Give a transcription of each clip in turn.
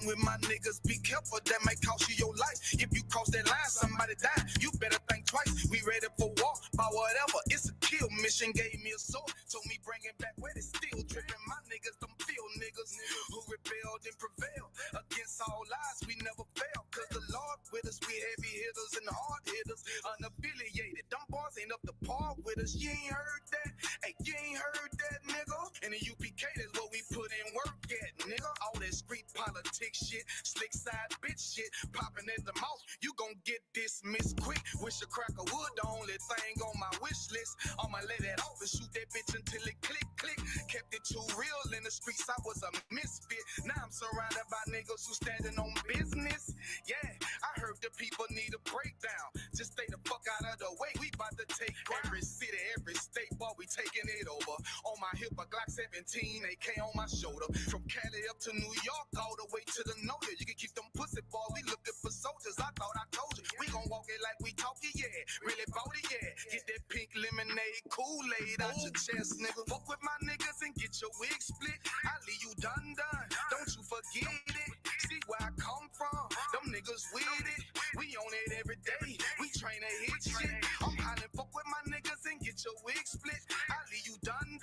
with my niggas, be careful, that may cost you your life. If you cross that line, somebody die, you better think twice. We ready for war, by whatever, it's a kill mission. Gave me a sword, told me bring it back where it's still dripping. My niggas, them field niggas who rebelled and prevailed against all lies, we never fail. Cause the Lord with us, we heavy hitters and hard hitters, unaffiliated. Them boys ain't up to par with us, you ain't heard that? Hey, you ain't heard that, nigga? And the UPK, that's what we put in work at, nigga. All that street politics shit, slick side bitch shit, popping at the mouth, you gon' get dismissed quick. Wish a crack of wood, the only thing on my wish list. I'ma lay that off and shoot that bitch until it click, click. Kept it too real in the streets, I was a misfit. Now I'm surrounded by niggas who standing on business. Yeah, I heard the people need a breakdown. Just stay the fuck out of the way. We about to take every city, every state, boy, we taking it over. On my hip, a Glock 17, AK on my shoulder. From Cali up to New York, all the way to the NOLA. You can keep them pussy, boy, we looking for soldiers. I thought I told you, we gon' walk it like we talk it, yeah. Really bout it, yeah. Get that pink lemonade, Kool-Aid out your chest, nigga. Fuck with my niggas and get your wig split. I leave you done. Don't you forget it. See where I come from. Them niggas with it. We on it every day. We train to hit shit. I'm hollering, fuck with my niggas and get your wig split. I leave you done.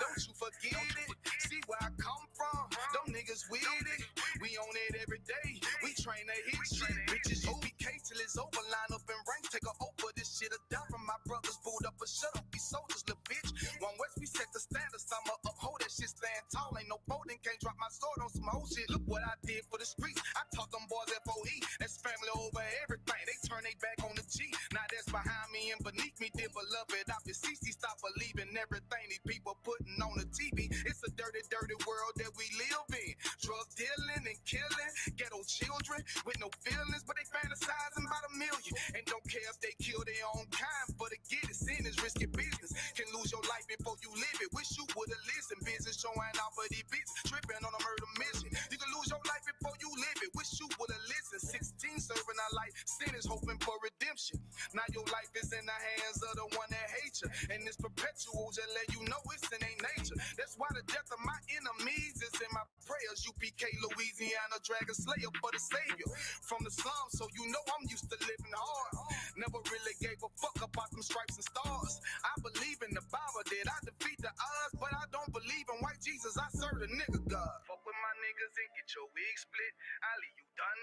Don't you forget it. See where I come from. Them niggas with it. We on it every day. We train to hit shit. Bitches UPK till it's over. Line up in ranks. Take a over this shit. A down from my brothers. Pulled up a shut up. We soldiers, little bitch. One West, we set the standards. I'ma uphold that shit. Stand tall. Ain't no folding. Can't drop my sword on some whole shit. Look what I did for the streets. I taught them boys FOE. That's family over everything. They turn they back on the G. Now that's behind me and beneath me. Dear beloved, I CC, stop believing everything these people putting on the TV. It's a dirty, dirty world that we live in. Drug dealing and killing ghetto children with no feelings, but they fantasizing about a million and don't care if they kill their own kind. But to get it, sin is risky business. Can lose your life before you live it. Wish you would've listened. Business showing off for these bitches tripping on a murder mission. You can lose your life before you live it. Wish you would've listened. 16 serving our life. Sin is hoping for redemption. Now your life is in the hands of the one that hates you, and it's perpetual. Just let you know it's in their nature. That's why the death of my enemies is in my prayers. UPK, Louisiana, Dragon Slayer for the Savior from the slums. So you know I'm used to living hard. Never really gave a fuck about them stripes and stars. I believe in the Bible that I defeat the odds, but I don't believe in white Jesus. I serve the nigga God. Fuck with my niggas and get your wig split. I leave you done.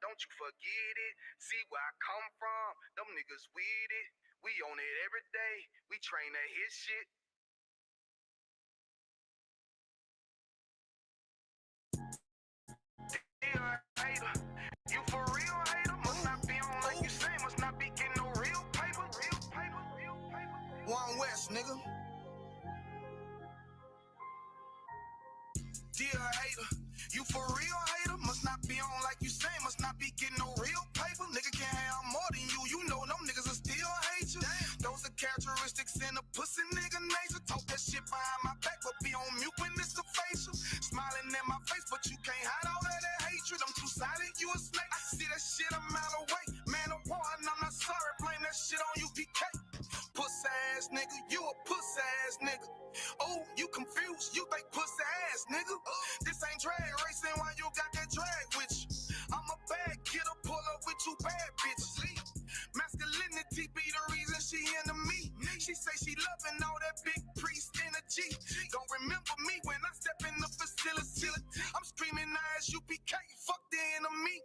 Don't you forget it. See where I come from. Them niggas with it. We on it every day. We train to hit shit. Yeah, hater. You for real, hater? Must not be on like you say. Must not be getting no real paper. Real paper, real paper. One West, nigga. Dear hater, you for real, hater? Must not be on like you say. Must not be getting no real paper. Nigga can't have more than you. You know them niggas will still hate you. Those are characteristics in a pussy nigga nature. Talk that shit behind my back, but be on mute when it's a facial. Smiling in my face, but you can't hide all of that hatred. I'm too silent, you a snake. I see that shit a mile away. Man of war, and I'm not sorry. Blame that shit on UPK. Pussy ass nigga, you a pussy ass nigga. Oh, you confused, you think pussy ass nigga. This ain't drag racing, why you got that drag with you? I'm a bad kidder, pull up with you bad bitches. Masculinity be the reason she into me. She say she loving all that big priest energy. Don't remember me when I step in the facility. I'm screaming I.S.U.P.K, fuck the enemy.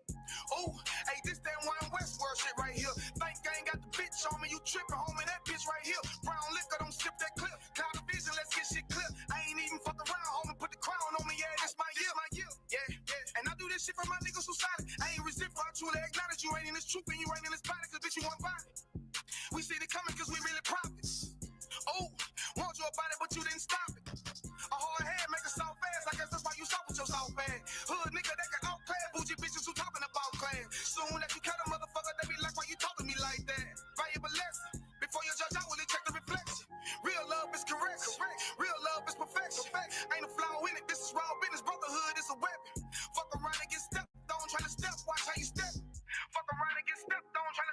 Oh, hey, this that one West world shit right here. Think I ain't got the bitch on me, you tripping, homie, that bitch right here. Brown liquor, don't sip that clip. Cloud of vision, let's get shit clear. I ain't even fuck around, homie, put the crown on me, yeah, this my year. Yeah. And I do this shit for my niggas who solid. I ain't resent for I truly acknowledge you ain't in this truth and you ain't in this body, cause bitch, you want body. We see it coming cause we really profits. Oh, want you about it, but you didn't stop it. A hard head make a soft ass, I guess that's why you soft with your soft ass. Hood nigga that can outclass bougie bitches who talking about class. Soon that you cut a motherfucker, they be like, why you talking to me like that? Valuable lesson. Before you judge, I will check the reflection. Real love is correct. Real love is perfection. Ain't a flaw in it, this is raw business. Brotherhood is a weapon. Fuck around and get stepped on, try to step, watch how you step. Fuck around and get stepped on, try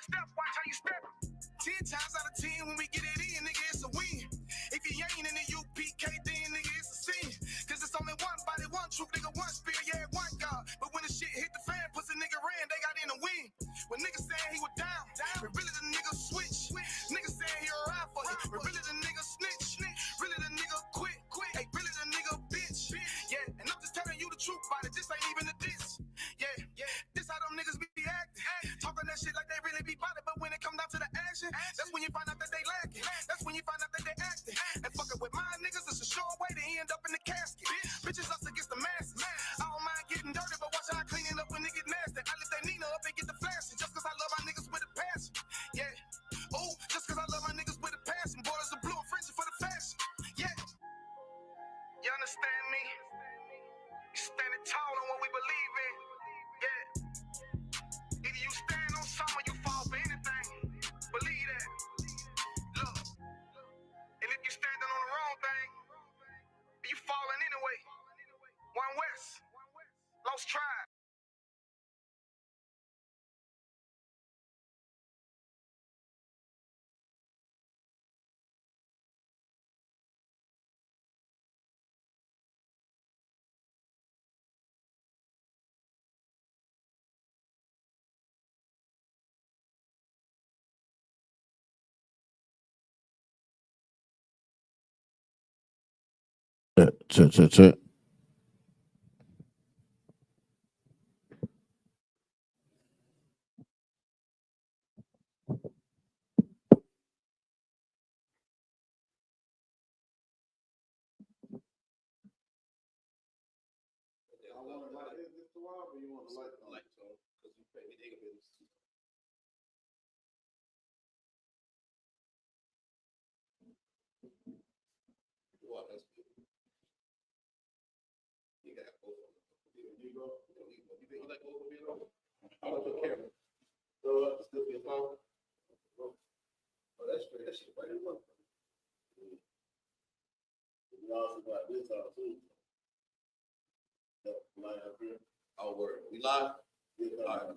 me? Standing tall on what we believe in. Yeah. Either you stand on something or you fall for anything. Believe that. Look. And if you standing on the wrong thing, you falling anyway. One West. Lost Tribe. Check. Oh, word. We live? All right.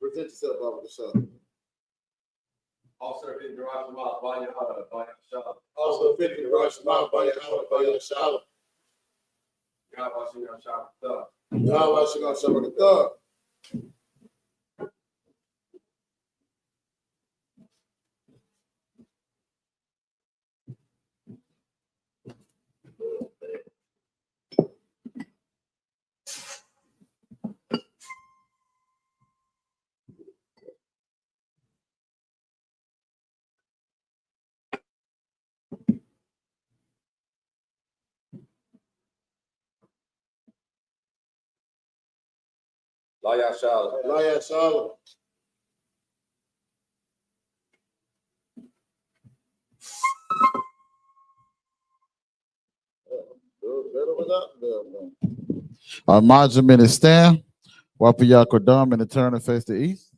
Present yourself over the show. Officer 50 Garage Mouth, by your SHALAM. Also, 50 Garage Mouth, by your SHALAM. God bless you, your SHALAM. God bless you, your thug. SHALAM. Our margin minute stand. Wapiyakodam and turn and face the east.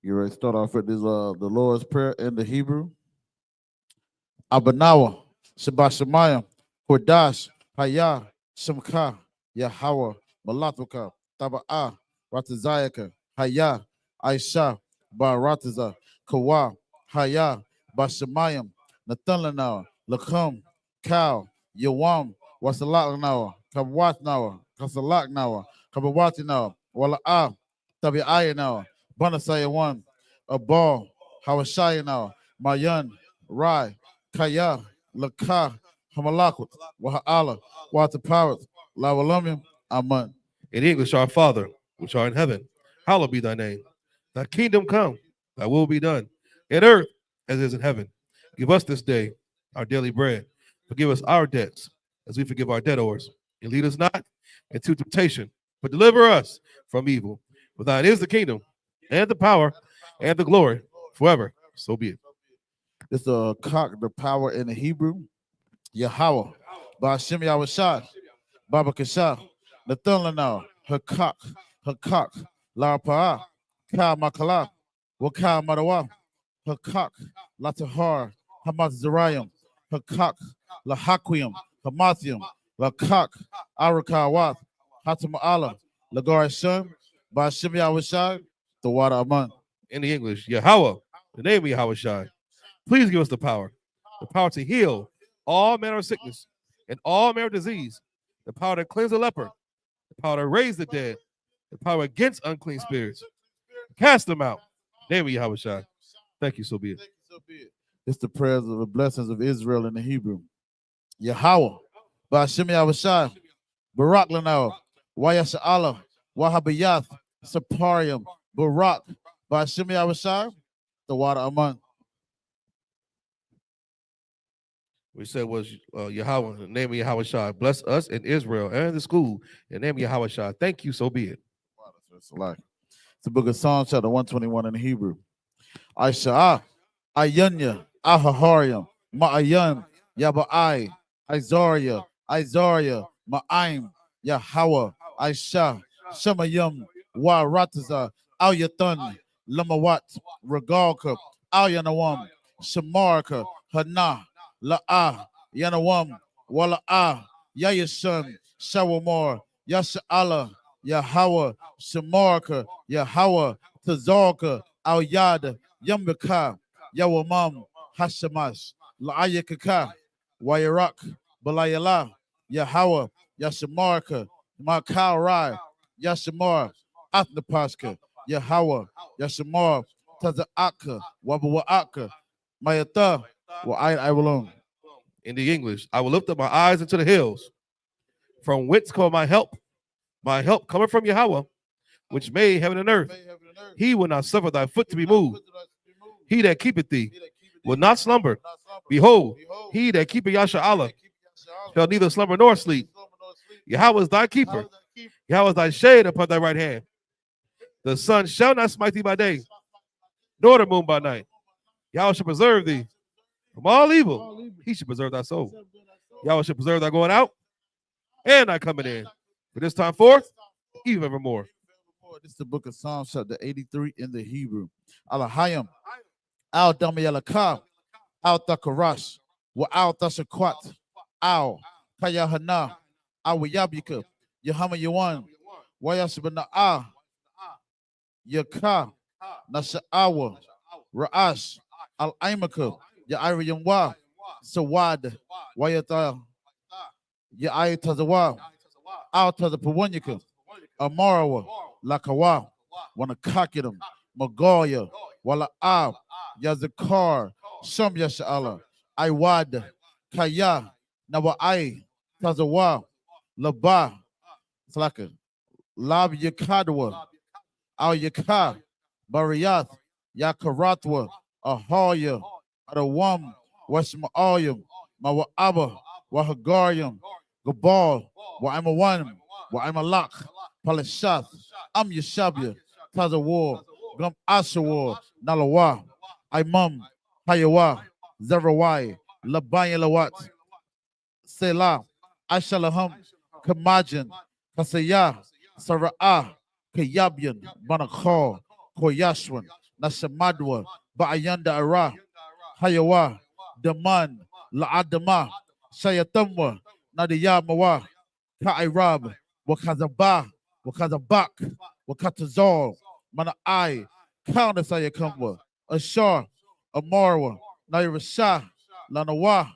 You ready to start off with this the Lord's Prayer in the Hebrew. Abanawa, Shabashamayim, Kodash, Hayah, Shemka, Yahweh, Malatuka, Taba'a, Ratazayaka, Hayah, Aisha, Barataza, Kawa, Hayah, Bashamayim, Nathalanawa, Lakam, Cow, Yawam, Wasalaknawa, Kabwatnawa, Kasalaknawa, Kabawatinawa, Wala'a, Tabi'ayanawa, Banasayawan, Abal, Hawashayanawa, Mayan, Rai, Kaya, Laka, Hamalakut, Waha'ala, Watapawat, Lawalumim, Aman. In English, our Father, which art in heaven, hallowed be thy name. Thy kingdom come, thy will be done, in earth as it is in heaven. Give us this day our daily bread. Forgive us our debts, as we forgive our debtors. And lead us not into temptation, but deliver us from evil. For thine is the kingdom, and the power, and the glory, forever. So be it. It's a cock, the power in the Hebrew. Yahweh, Ba'ashem Yahweh, Baba Kasha, Nathalanah, her cock, La Pa'a, Ka Makala, Waka Madawa, her cock, La Tahar, Hamat Zerayim, her cock, La Haquium, Hamathium, La cock, Arakawat, Hatama'ala, Lagar Shem, Ba'ashem Yahweh, the water Aman. In the English, Yahweh, the name of Yahweh Shai. Please give us the power to heal all manner of sickness and all manner of disease, the power to cleanse the leper, the power to raise the dead, the power against unclean spirits, cast them out. Name of Yahweh Shai. Thank you, so be it. It's the prayers of the blessings of Israel in the Hebrew. Yahweh, Ba'ashem Yahweh Shai, Barak Lanao, Wayasha'Allah, Wahabayath, Saparium, Barak, Ba'ashem Yahweh Shai, the water among. We said was Yahweh, the name of Yahweh Shai. Bless us in Israel and the school in the name of Yahweh Shai. Thank you, so be it. It's the book of Psalms, chapter 121 in Hebrew. I.S.U.P.K, Ayunya, Ahaharium, Ma'ayim, Yaba'ai, Izaria, Ma'aim, Yahweh, Aisha, Shemayim, Wa Rataza, Al Yathan, Lamawat, Regalka, Al Yanawam, Shamarka, Hana, La'ah, Yanawam, Wala'ah, Yayashim, Shawamor, Yasha'Allah, Yahweh, Shamarka, Yahweh, Tazarka, Al Yad, Yambaka, Yawamam, Hashamash, La'ayakaka, Wayarak, Balayala, Yahweh, Yashamarka, Makal Rai, Yashamar, Athnapashka, Yahweh, Yashamar, Taza'aka, Wabawa'aka, Mayata, I will own. In the English, I will lift up my eyes into the hills. From whence come my help? My help coming from Yahweh, which made heaven and earth. He will not suffer thy foot to be moved. He that keepeth thee will not slumber. Behold, he that keepeth Yasha'Allah shall neither slumber nor sleep. Yahweh is thy keeper. Yahweh is thy shade upon thy right hand. The sun shall not smite thee by day, nor the moon by night. Yahweh shall preserve thee from all evil. He should preserve thy soul. Yahweh shall preserve thy going out and thy coming in. For this time forth, even evermore. This is the book of Psalms, chapter 83 in the Hebrew. Alahayim, Al Damayalaka, Al Takarash, Wa Al Tashakwat, Al Kayahana, Al Yabika, Yahama Yawan, Wayashabana Ah, Yaka, Nasha'awa, Ra'ash, Al Aimaka, Ya'iri Yamwa, Sawad, Wayata, Ya'ai Tazawa, Al Tazapawanyaka, Amarawa, Lakawa, Wanakakitum, Magoya, Wala Ab, Yazakar, Shum Yasha'Allah, Iwad, Kaya, Nawa'ai, Tazawa, Laba, it's like a Lab Yakadwa, Al Yaka, Bariyath, Yakaratwa, Ahoya, Adawam, Westma'ayim, Mawa'aba, Wahagarium, Gabal, Wa'amawan, Wa'amalak, Palashath, Am Yashabia, Tazawar, Gum Ashawar, Nalawa, Imam, Hayawa, Zerawai, Labayalawat, Selah, Ashalaham, Kamajan, Kasaya, Sara'ah, Kayabian, Banakar, Koyashwan, Nashamadwa, Ba'ayanda Ara, Hayawa, Daman, La'adama, Shayatamwa, Nadiyamawa, Ka'irab, Wakazaba, Wakazabak, Wakatazal, Mana'ai, Counter Ashar, Amarwa, Nairashah, Lanawa,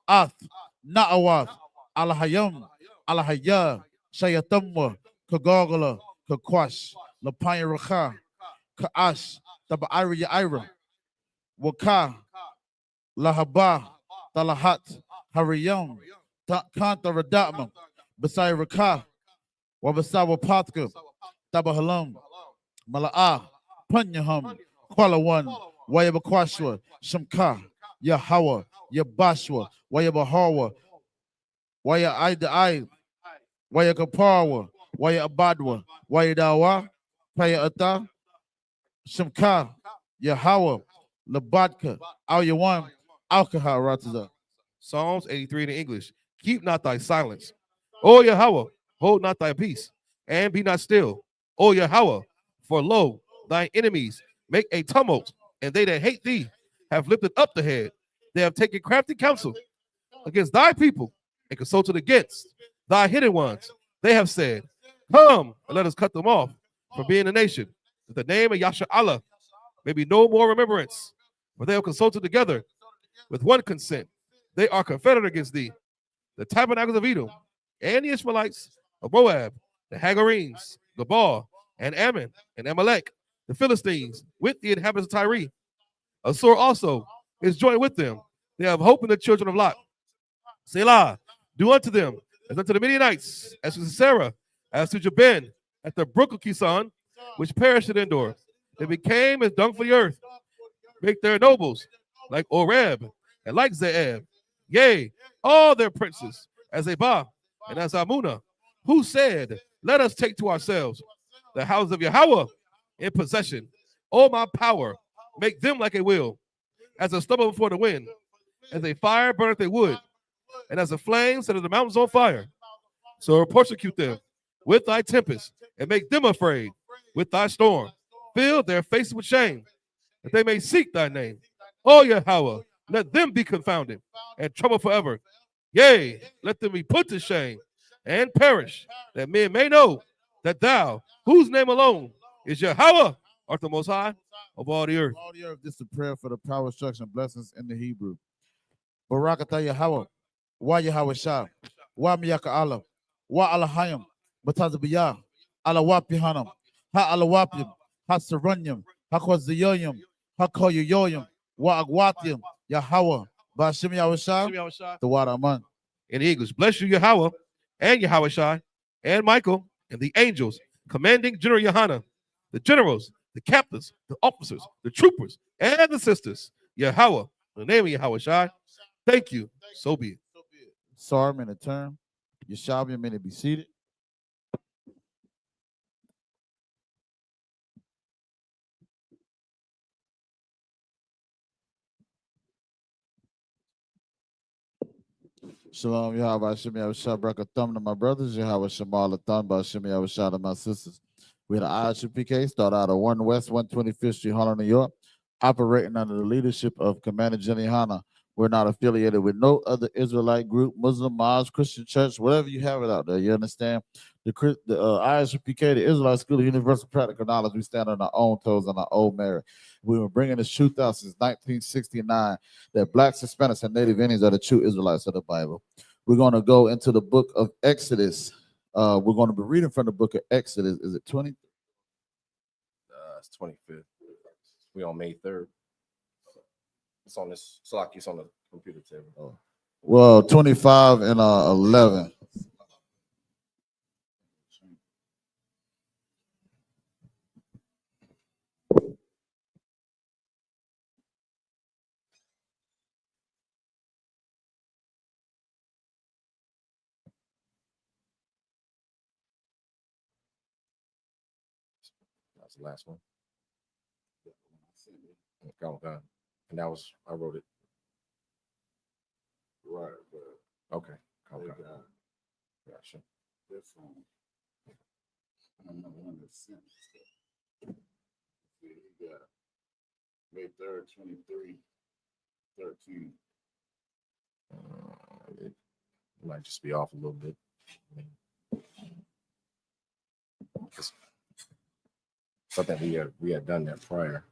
Ath, Na'awath, Alahayam, Alahaya, Shayatamwa, Kagogala, Kakwash, Lapaya Rakha, Ka'ash, Taba'iri Ira, Waka, Lahaba, Talahat, Hariyam, Kanta Radatma, Basai Rakha, Wabasawa Patka, Tabahalam, Mala'ah, Punyaham, Kualawan, Wayabakwashwa, Shamka, Yahawa, Yabashwa, Wayabahawa, Waya Ida Waya Kaparwa, Waya Abadwa, Waya Dawa, Paya Ata, Shamka, Yahawa, Labadka, Al Yawan, Alkaha Rataza. Psalms 83 in English. Keep not thy silence. O Yahweh, hold not thy peace, and be not still. O Yahweh, for lo, thine enemies make a tumult, and they that hate thee have lifted up the head. They have taken crafty counsel against thy people and consulted against thy hidden ones. They have said, come and let us cut them off from being a nation. In the name of Yasha'Allah, may be no more remembrance. For they have consulted together with one consent. They are confederate against thee. The tabernacles of Edom, and the Ishmaelites of Moab, the Hagarenes, Gabal, and Ammon, and Amalek, the Philistines, with the inhabitants of Tyre. Assur also is joined with them. They have hope in the children of Lot. Selah, do unto them as unto the Midianites, as to Sisera, as to Jabin, at the brook of Kison, which perished at Endor. They became as dung for the earth. Make their nobles like Oreb and like Zeeb. Yea, all their princes as Abah and as Amunah, who said, let us take to ourselves the house of Yahweh in possession. O my power, make them like a wheel, as a stubble before the wind, as a fire burneth a wood, and as a flame set the mountains on fire. So persecute them with thy tempest, and make them afraid with thy storm. Fill their faces with shame, that they may seek thy name. O Yahweh, let them be confounded and troubled forever. Yea, let them be put to shame and perish, that men may know that thou, whose name alone is Yahweh, art the most high of all the earth. All the earth, this is a prayer for the power, structure, and blessings in the Hebrew. Barakatah Yahweh, Wa Yahweh Shah, Wa Miyaka Allah, Wa Alahayim, Batazabiyah, Alawapi Hanam, Ha Alawapim, Ha Saranyam, Ha Kwaziyoyim, Ha Koyoyoyim, Wa Agwatium, Yahweh, Bashim Yahweh Shah, the Wadaman. In English, bless you, Yahweh, and Yahweh Shai, and Michael, and the angels, commanding General YAHANNA, the generals, the captains, the officers, the troopers, and the sisters. Yahweh, in the name of Yahweh Shai, thank you. So be it. Sarm in a term. Yeshavium may be seated. Shalom, Yahweh Shem Yahweh Shah, Brakathum to my brothers, Yahweh Shemal Athon, Bashem Yahweh Shah to my sisters. We had an I.S.U.P.K, start out of 1 West 125th Street, Harlem, New York, operating under the leadership of Commander Jenny Hanna. We're not affiliated with no other Israelite group, Muslim, Mosque, Christian church, whatever you have it out there. You understand? The I.S.U.P.K, the Israelite School of Universal Practical Knowledge, we stand on our own toes, on our own merit. We were bringing this truth out since 1969 that blacks, Hispanics, and Native Indians are the true Israelites of the Bible. We're going to go into the book of Exodus. We're going to be reading from the book of Exodus. Is it 20? It's 25th. We on May 3rd. It's on this Slack. It's on the computer table. Oh. Well, 25 and 11. That's the last one. Okay. And that was, I wrote it. Right, but Okay. they Okay. got Gotcha. this one. I don't know when it's sent. See, he got May 3rd, 23, 13. It might just be off a little bit. So I think we had done that prior.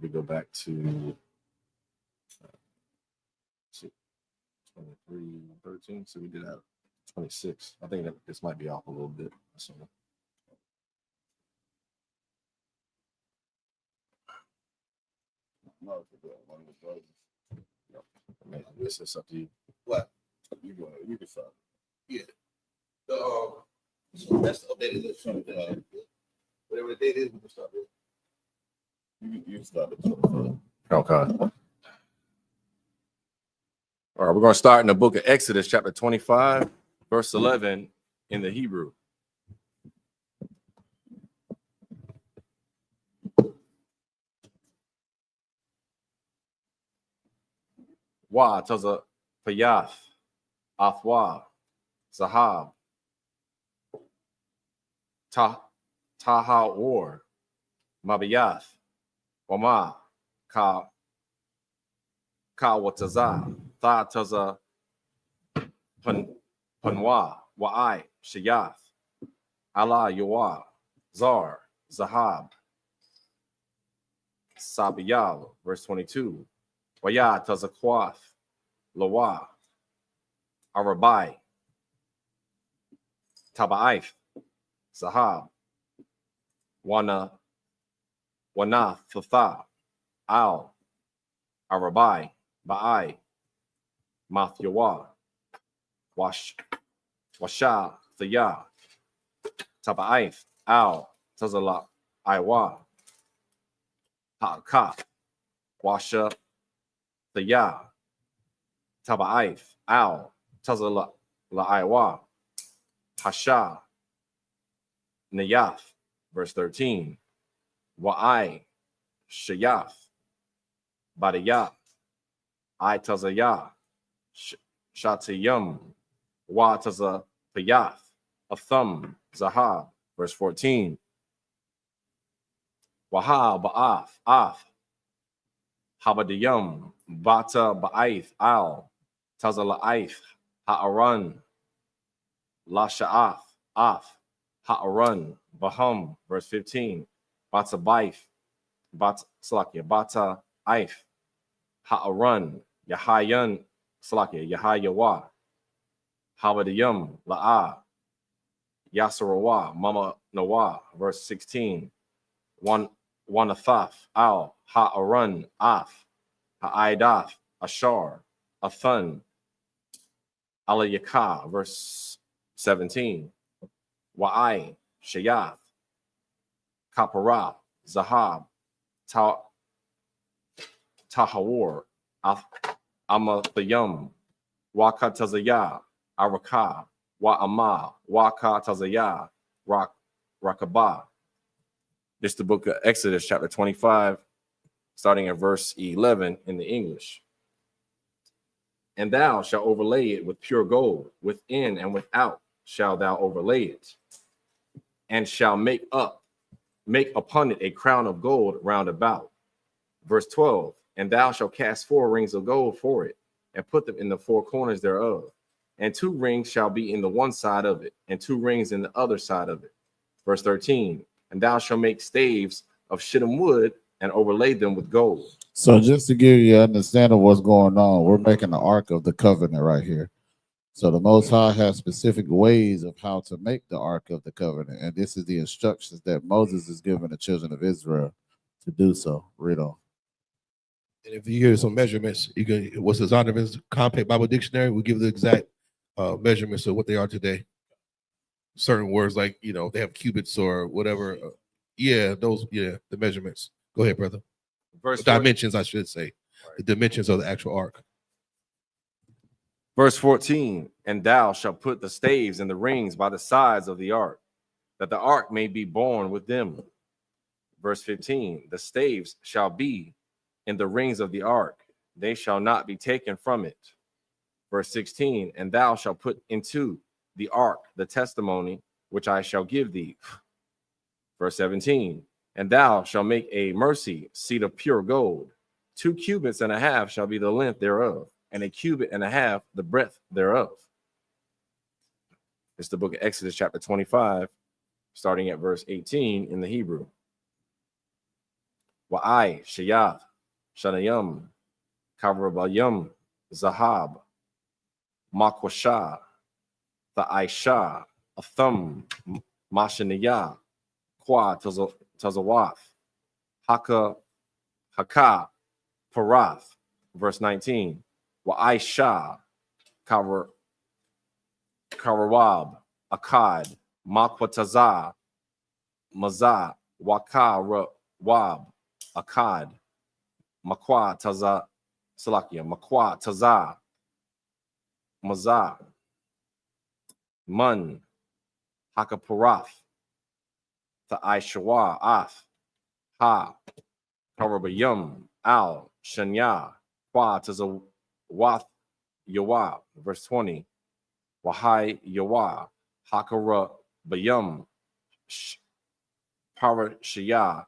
We go back to 23, 13. So we did that 26. I think that this might be off a little bit. So No, it's one of the brothers. it's up to you. What? You go ahead. You can start. Yeah. So that's the updated list. Whatever the date is, we can start with. You can start. The Okay. All right, we're going to start in the book of Exodus, chapter 25, verse 11 in the Hebrew. Wa taza Fayath, Athwa, Zahab, Taha Or, Mabiyath, Wama, Ka Wataza, Tha Taza Panwa, Wa'ai, Shayath, Allah Yawa, Zar, Zahab, Sabiyal, verse 22. Waya Tazakwath, Lawa, Arabai, Tabaif, Zahab, Wana Thatha, Al, Arabai, Baai, Mathyawa, Washa, Thaya, Tabaif, Al, Tazala, Iwa, Ha'aka, Washa, Thaya, Tabaif, Al, Tazala, Iwa, Hasha, Nayath, verse 13. Wa'ai, Shayath, Badayah, I Tazayah, Shatayum, Wa Tazayath, Athum, Zahab, verse 14. Waha Ba'af, Af, Habadiyum, Bata Ba'aith, Al, Tazala'aith, Ha'aran, Lasha'af, Af, Ha'aran, Bahum, verse 15. Bata Baif, Bata Aif, Ha'aran, Yahayan, Yahayawa, Habadiyum, La'a, Yasarawa, Mama Nawa, verse 16. Wanathaf, Al, Ha'aran, Af, Ha'idaf, Ashar, Athan, Alayaka, verse 17. Wa'ai, Shayath, Kapara, Zahab, Tahawar, Amathayum, Waka Tazaya, Araka, Wa'ama, Waka Tazaya, Rakaba. This is the book of Exodus, chapter 25, starting at verse 11 in the English. And thou shalt overlay it with pure gold, within and without shalt thou overlay it, and shall make upon it a crown of gold round about. Verse 12, and thou shalt cast 4 rings of gold for it, and put them in the 4 corners thereof. And 2 rings shall be in the one side of it, and 2 rings in the other side of it. Verse 13, and thou shalt make staves of shittim wood, and overlay them with gold. So just to give you an understanding of what's going on, we're making the Ark of the Covenant right here. So the Most High has specific ways of how to make the Ark of the Covenant. And this is the instructions that Moses is giving the children of Israel to do so. Read on. And if you hear some measurements, you can, what's the Zondervan's Compact Bible Dictionary will give the exact measurements of what they are today. Certain words like, they have cubits or whatever. The measurements. Go ahead, brother. Verse dimensions, I should say. Right. The dimensions of the actual ark. Verse 14, and thou shalt put the staves and the rings by the sides of the ark, that the ark may be borne with them. Verse 15, the staves shall be in the rings of the ark, they shall not be taken from it. Verse 16, and thou shalt put into the ark the testimony which I shall give thee. Verse 17, and thou shalt make a mercy seat of pure gold. 2 cubits and a half shall be the length thereof, and 1 cubit and a half the breadth thereof. It's the book of Exodus, chapter 25, starting at verse 18 in the Hebrew. Wa'ai, Shayath, Shanayam, Kavrabayam, Zahab, Makwasha, Tha'aisha, Athum, Mashaniyah, Kwa Tazawath, Haka, Parath, verse 19. Wa'aisha, Karawab, Akkad, Makwatazah, Mazah, Waka Wab, Akkad, Makwa Taza, Makwa Taza, Mazah, Mun, Hakaparath, Tha'aishawa, Af, Ha, Karabayum, Al, Shanya, Kwa Tazawath, Yawa, verse 20. Wahai Yawa, Hakara Bayum, Parashaya,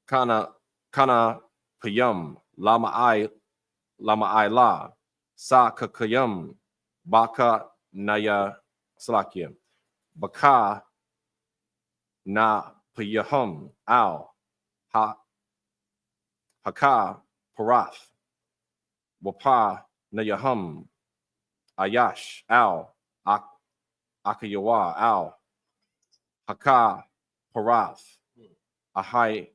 Kana Payum, Lama La, Sa Kakayum, Baka Naya Salakia, Baka Na Payahum, Al, Haka Parath, Wapa Nayahum, Ayash, Al, Akayawa, Al, Haka Parath, Ahai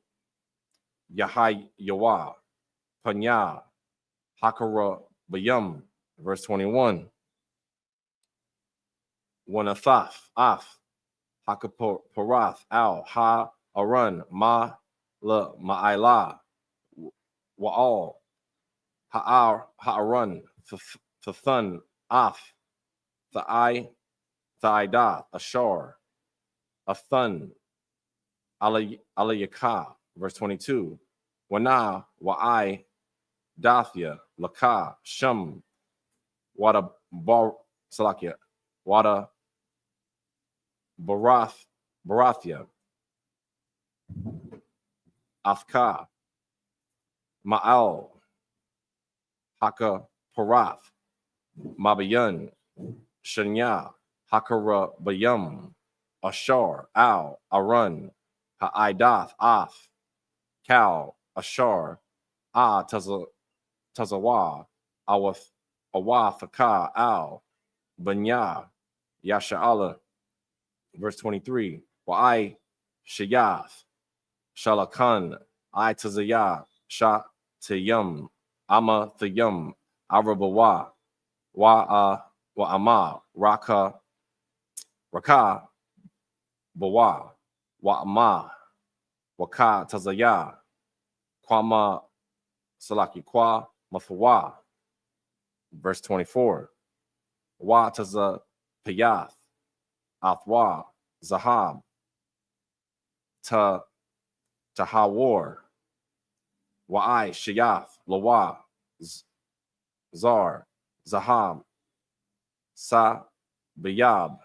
Yahai Yawa, Panya, Hakara Bayum, verse 21. Wanathaf, Af, Hakaparath, Al, Ha Arun, Ma La Ma'ila, Wa'al, Ha'arun, Thun, Af, Thaidath, Ashar, Athun, Alayaka, verse 22. Wana, Wa'ai, Dathia, Laka, Shum, Wada Bar Salakia, Wada Barathia, Afka, Ma'al, Haka Parath, Mabayan, Shanya, Hakara Bayum, Ashar, Al, Arun, Ha'idath, Af, Kal, Ashar, Tazawa, Awathaka, Al, Banya, Yasha'ala, verse 23. Wa'ai Shayath, Shalakan, I Tazayah, Sha Tayum, Ama Thayum, Arabawa, Wa'ama, Raka, Bawa, Wa'ama, Waka Tazayah, Kwama Salaki Kwa Mafawa, verse 24. Wa Taza Payath, Athwa, Zahab, Tahawar, Wa'ai Shayath, Lawa, Zar, Zahab, Sa Bayab.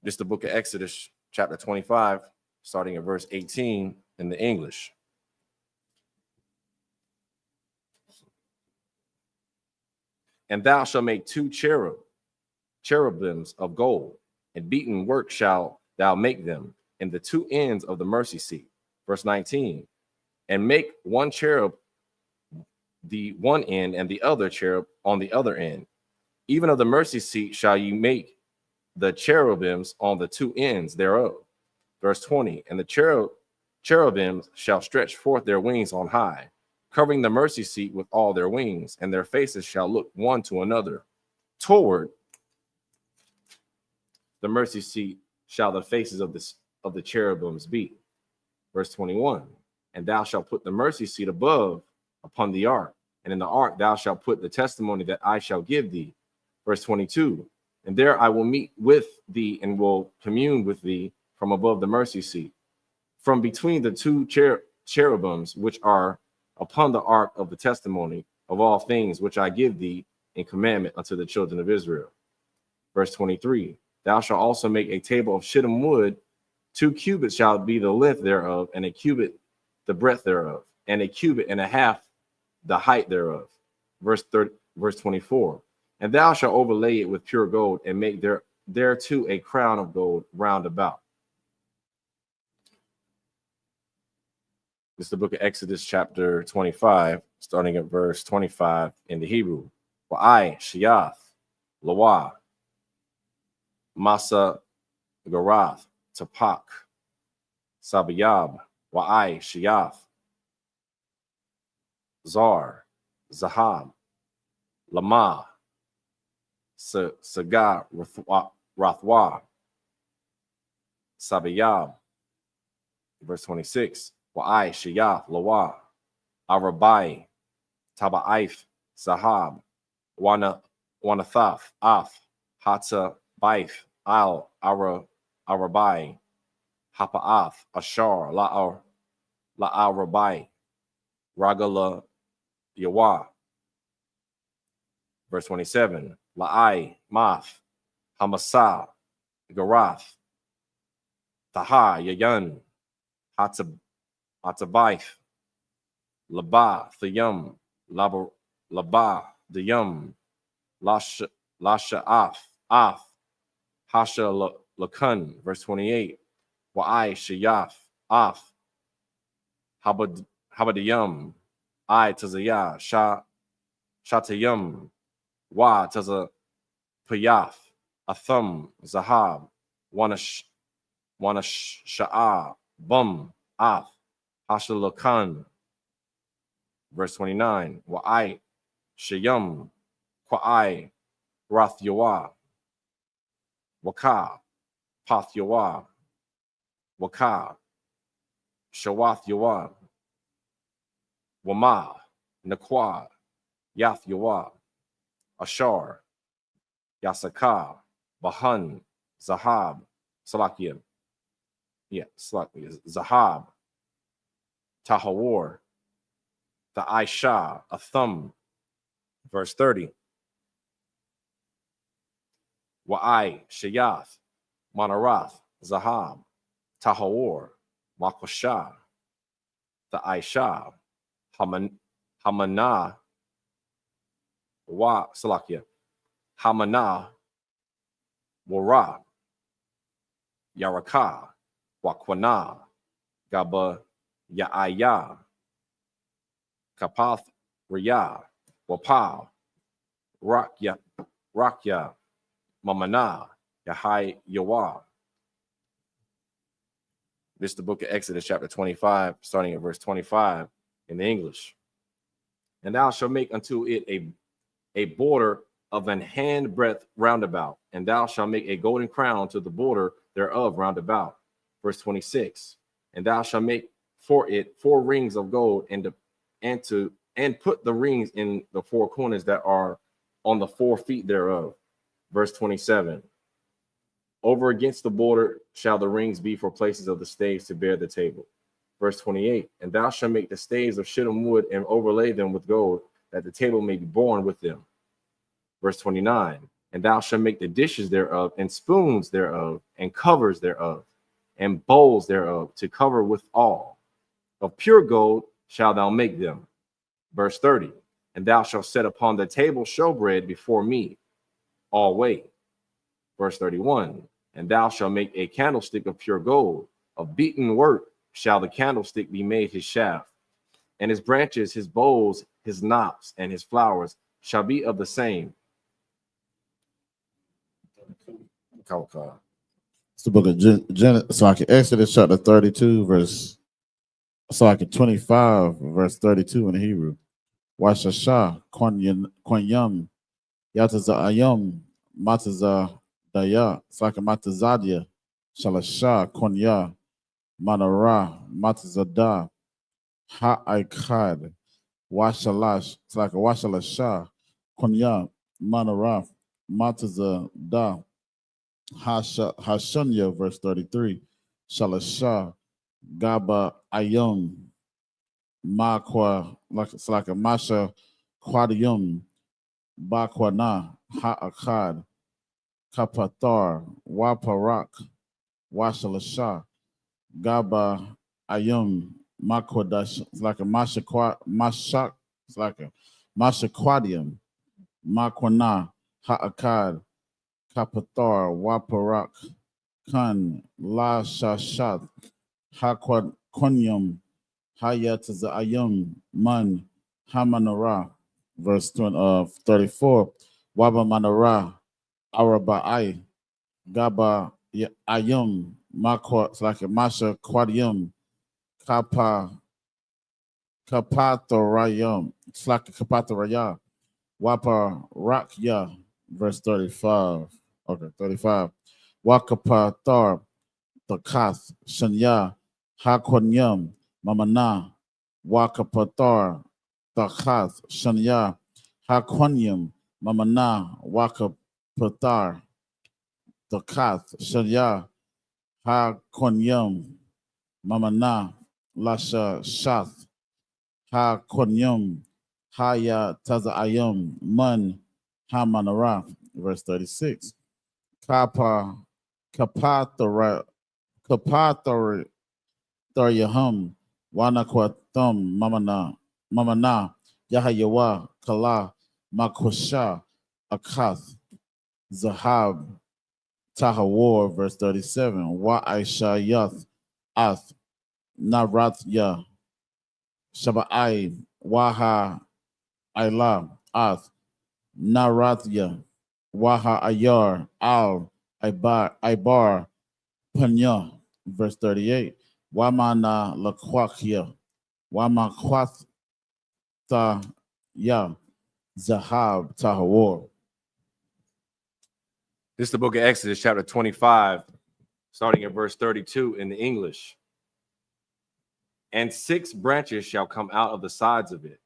This is the book of Exodus, chapter 25, starting at verse 18 in the English. And thou shalt make 2 cherubims of gold, and beaten work shalt thou make them in the 2 ends of the mercy seat. Verse 19. And make 1 cherub the one end, and the other cherub on the other end. Even of the mercy seat shall you make the cherubims on the 2 ends thereof. Verse 20. And the cherubims shall stretch forth their wings on high, covering the mercy seat with all their wings, and their faces shall look one to another. Toward the mercy seat shall the faces of the cherubims be. Verse 21. And thou shalt put the mercy seat above upon the ark, and in the ark thou shalt put the testimony that I shall give thee. Verse 22. And there I will meet with thee and will commune with thee from above the mercy seat, from between the 2 cherubims which are upon the ark of the testimony of all things which I give thee in commandment unto the children of Israel. Verse 23. Thou shalt also make a table of shittim wood. 2 cubits shall be the length thereof, and a cubit the breadth thereof, and a cubit and a half the height thereof. Verse 24. And thou shalt overlay it with pure gold, and make thereto a crown of gold round about. This is the book of Exodus, chapter 25, starting at verse 25 in the Hebrew. Wa'ai Shayath, Lawa, Masa Garath, Tapak, Sabayab, Wa'ai Shayath, Zar, Zahab, Lama, Sagar, Rathwa, Sabayab. Verse 26. Wa'ai Shayath, Lawa, Arabai, Taba'if, Sahab, Wanathaf, Af, Hata Baif, Al, Arabai, Hapa'ath, Ashar, La'arabai, Ragala Yawa. Verse 27. La'ai, Math, Hamasa, Garath, Taha, Yayan, Atabaif, Laba, Thayum, Laba, Dayum, Lasha Af, Hasha Lakun. Verse 28. Wa'ai Shayaf, Af, Habadiyam, I Tazaya, Shatayam, Wa Taza Payath, Atham, Zahab, Wanash Sha'a, Bum, Ath, Hashalakan. Verse 29, Wa'ai, Shayam, Kwa'ai, Rath Yawa, Waka, Path Yawa, Waka, Shawath Yawa, Wama, Nakwa, Yath Yawa, Ashar, Yasaka, Bahan, Zahab, Salakia, Zahab, Tahawar, the Aisha, a thumb. Verse 30, Wa'ai, Shayath, Manarath, Zahab, Tahawar, Makwasha, the Aisha, Hamana, Wa Salakia, Hamana, Wara, Yaraka, Wakwana, Gaba, Ya'aya, Kapath, Riyah, Wapa, Rakya, Mamana, Yahai Yawa. This is the book of Exodus, chapter 25, starting at verse 25 in the English. And thou shalt make unto it a border of an handbreadth roundabout, and thou shalt make a golden crown to the border thereof roundabout. Verse 26. And thou shalt make for it 4 rings of gold, and put the rings in the 4 corners that are on the 4 feet thereof. Verse 27. Over against the border shall the rings be for places of the staves to bear the table. Verse 28. And thou shalt make the staves of shittim wood and overlay them with gold, that the table may be borne with them. Verse 29. And thou shalt make the dishes thereof, and spoons thereof, and covers thereof, and bowls thereof, to cover with all. Of pure gold shalt thou make them. Verse 30. And thou shalt set upon the table showbread before me alway. Verse 31. And thou shalt make a candlestick of pure gold. Of beaten work shall the candlestick be made his shaft, and his branches, his bowls, his knops, and his flowers shall be of the same. It's the book of Exodus chapter 32, verse 25, verse 32 in Hebrew. Washasha, Kwanyam, Yataza Ayam, Mataza Daya, Matazadia, Shalasha, Konya, Manara, Matazada, Ha'ikad, Washalash, Washalasha, Konya, Manara, Matazada, Hashunya, verse 33, Shalasha, Gaba Ayam, Makwa, like a Masha Quadium, Bakwana, Ha'akad, Kapathar, Waparak, Washalasha, Gaba Ayum, Makwadash, it's like a Mashak, it's like a Mashaquadium, Makwana, Ha'akad, Kapathar, Waparak, Kan, La Shashat, Haquanyum, Hayatazayum, Man, Hamanara, verse 34, Waba Manara, Araba'ai, Gaba Ayum, Makwa, it's like a Masha Quadium, Kapathorayum, it's like a Kapathoraya, Wapa Rakya, verse 35. Okay, 35. Wakapathar, Takath, Shanya, Haquanyum, Mamana, Wakapathar, Takath, Shanya, Haquanyum, Mamana, Wakapathar, Takath, Shanya, Haquanyum, Mamana, Lasha Shath, Haquanyum, Haya Tazayum, Man, Hamanara, verse 36. Kapathar, Yahum, Wanakwathum, Mamana, Yahayawa, Kala, Makwasha, Akath, Zahab, Tahawar, verse 37. Wa Aisha Yath, Ath, Narathya, Shaba'ai, Waha, Ila, Ath, Narathya, Waha Ayar, Al, Ibar, Panya, verse 38. Wamana Lakwakia, Wamakwatha Ya, Zahab Tahawar. This is the book of Exodus, chapter 25, starting at verse 32 in the English. And 6 branches shall come out of the sides of it,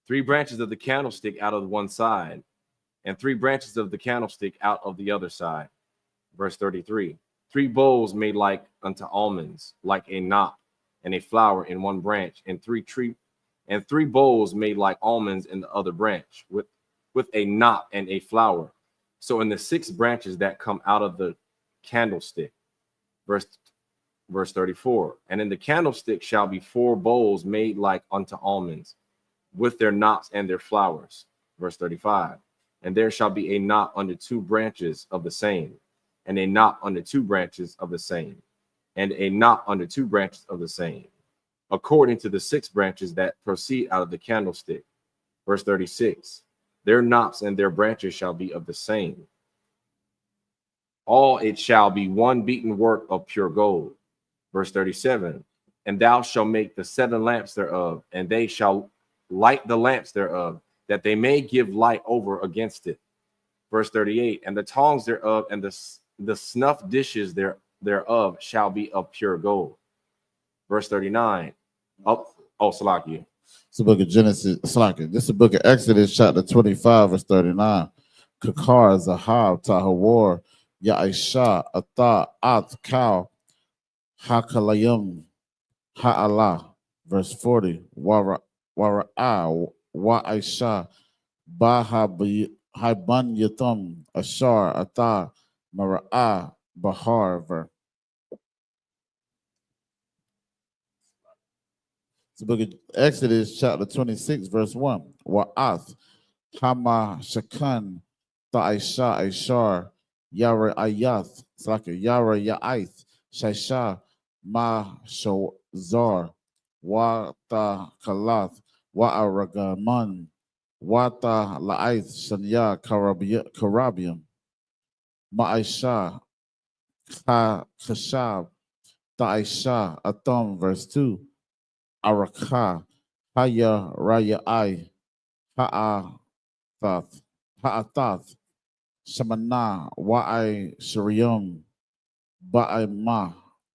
3 branches of the candlestick out of one side, and 3 branches of the candlestick out of the other side. Verse 33. 3 bowls made like unto almonds, like a knot and a flower in one branch, and 3 bowls made like almonds in the other branch, with a knot and a flower. So in the 6 branches that come out of the candlestick. Verse 34. And in the candlestick shall be 4 bowls made like unto almonds, with their knots and their flowers. Verse 35. And there shall be a knot under 2 branches of the same, and a knot under 2 branches of the same, and a knot under 2 branches of the same, according to the 6 branches that proceed out of the candlestick. Verse 36. Their knots and their branches shall be of the same. All it shall be one beaten work of pure gold. Verse 37. And thou shalt make the 7 lamps thereof, and they shall light the lamps thereof, that they may give light over against it. Verse 38. And the tongs thereof and the snuff dishes thereof shall be of pure gold. Verse 39. Salaki. It's the book of Genesis. Slaki. This is the book of Exodus, chapter 25, verse 39. Kakar, Zahab, Tahawar, Ya'isha, Atha, At, Cow, Hakalayim, Ha'ala. Verse 40. Wara'a, Wa'isha, Bahaban Yatum, Ashar, Atha, Mara'a, Bahar. It's the book of Exodus, chapter 26, verse 1. Wa'ath, Hama Shakan, Ta'isha, Ishar, Yara Ayath, Slaka, Yara Ya'ith, Shaisha, Ma Shozar, Wata Kalath, Wa'aragaman, Wata La'ith, Shanya Karabium, Ma'aisha, Khashab, Ta'isha, Atom, verse 2. Araka, Haya Raya I, Ha'atath, Shamana, Wa'ai Sharium, Ba'ima,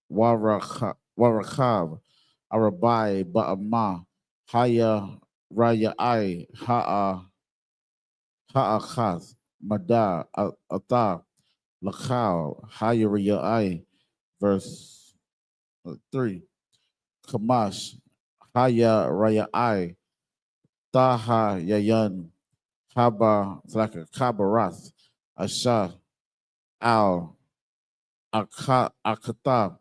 Warakav, Arabai, Ba'ama, Haya Raya I, Ha'akath, Mada, Ata, Lakal, Haya Raya I, verse 3. Kamash, Haya Raya I, Taha Yayan, Haba, it's like a Kabarath, Asha, Al, Akata,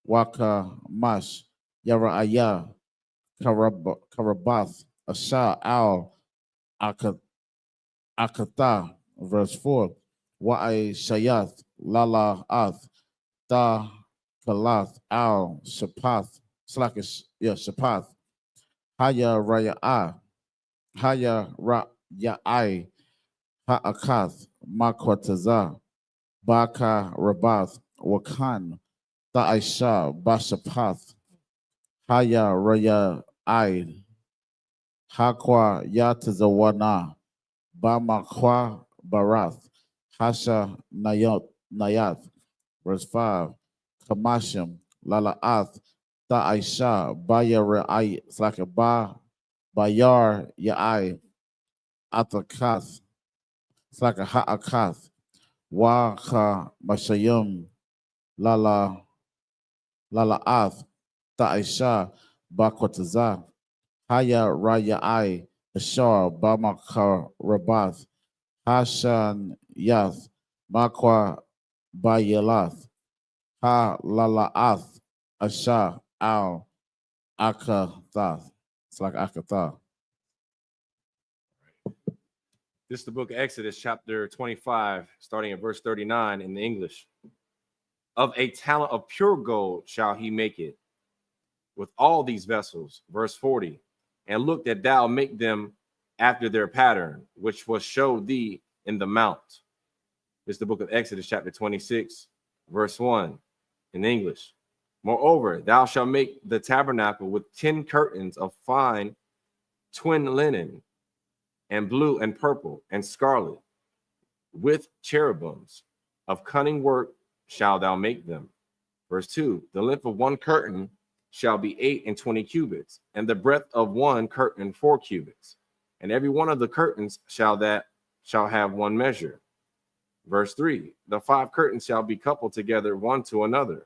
Waka, Mash, Yara Aya, Karabath, Asha, Al, Akata, verse 4. Wa'ai Shayath, Lala Ath, Ta Kalath, Al, Shapath, it's like a, Shapath, Haya Raya A, Haya Ra Ya'ai, Ha'akath, Makwataza, Baka Rabath, Wakan, Ta'aisha, Bashapath, Haya Raya Aid, Hakwa Yatazawana, Bamakwa Barath, Hasha Nayath, verse 5. Kamashim, Lala'ath, Ta'aisha, Bayar it's like a Bayar Ya'ai, Atakath, it's like a Ha'akath, Waka Mashayim, Lala Ath, Ta'isha, Bakwataza, Haya Raya I, Ashar, Bamaka Rabath, Hashan Yath, Makwa Bayelath, Ha Lala Ath, Asha, Al, Akathath. It's like Akathath. This is the book of Exodus, chapter 25, starting at verse 39 in the English. Of a talent of pure gold shall he make it with all these vessels. Verse 40. and look that thou make them after their pattern, which was showed thee in the mount. This is the book of Exodus, chapter 26, verse 1 in English. Moreover, thou shalt make the tabernacle with 10 curtains of fine twin linen, and blue and purple and scarlet, with cherubims. Of cunning work shalt thou make them. Verse 2, the length of one curtain shall be 28 cubits, and the breadth of one curtain 4 cubits. And every one of the curtains shall have one measure. Verse 3, the 5 curtains shall be coupled together one to another,